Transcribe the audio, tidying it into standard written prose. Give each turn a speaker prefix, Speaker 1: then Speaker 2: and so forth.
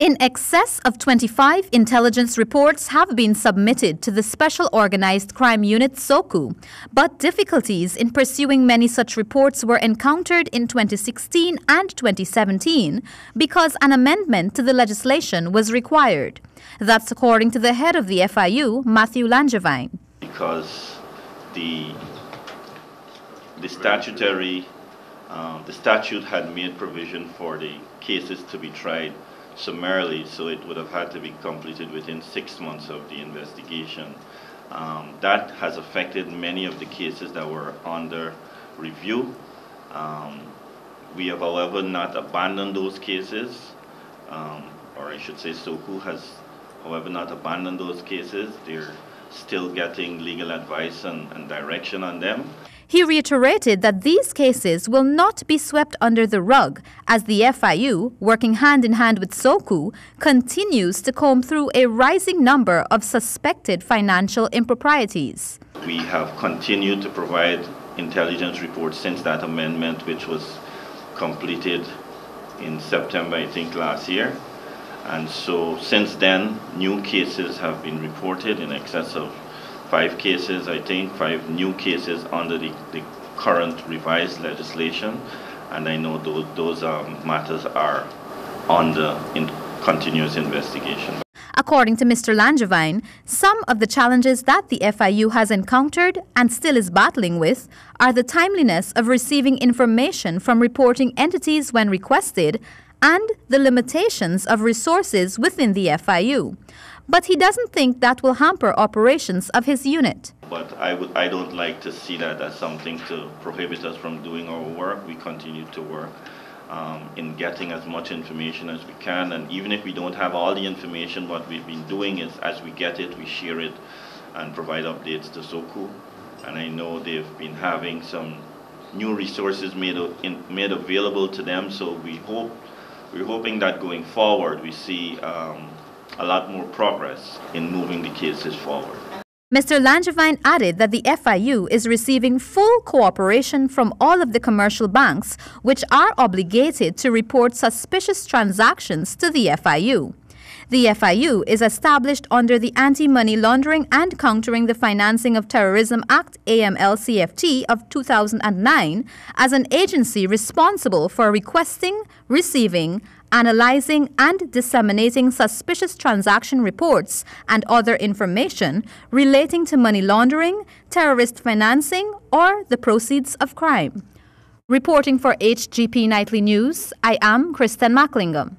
Speaker 1: In excess of 25 intelligence reports have been submitted to the Special Organized Crime Unit SOCU, but difficulties in pursuing many such reports were encountered in 2016 and 2017 because an amendment to the legislation was required. That's according to the head of the FIU, Matthew Langevin.
Speaker 2: Because the statute had made provision for the cases to be tried summarily, so it would have had to be completed within 6 months of the investigation. That has affected many of the cases that were under review. We have, however, not abandoned those cases, or I should say SOCU has, however, not abandoned those cases. They're still getting legal advice and direction on them.
Speaker 1: He reiterated that these cases will not be swept under the rug as the FIU, working hand in hand with SOCU, continues to comb through a rising number of suspected financial improprieties.
Speaker 2: We have continued to provide intelligence reports since that amendment, which was completed in September, I think, last year. And so since then, new cases have been reported in excess of 5 cases, I think, 5 new cases under the current revised legislation, and I know those matters are under continuous investigation.
Speaker 1: According to Mr. Langevin, some of the challenges that the FIU has encountered and still is battling with are the timeliness of receiving information from reporting entities when requested and the limitations of resources within the FIU. But he doesn't think that will hamper operations of his unit.
Speaker 2: But I don't like to see that as something to prohibit us from doing our work. We continue to work in getting as much information as we can, and even if we don't have all the information, what we've been doing is as we get it, we share it and provide updates to SOCU. And I know they've been having some new resources made available to them, so we're hoping that going forward we see a lot more progress in moving the cases forward.
Speaker 1: Mr. Langevin added that the FIU is receiving full cooperation from all of the commercial banks, which are obligated to report suspicious transactions to the FIU. The FIU is established under the Anti-Money Laundering and Countering the Financing of Terrorism Act AML-CFT of 2009 as an agency responsible for requesting, receiving, analyzing and disseminating suspicious transaction reports and other information relating to money laundering, terrorist financing, or the proceeds of crime. Reporting for HGP Nightly News, I am Kristen Macklingham.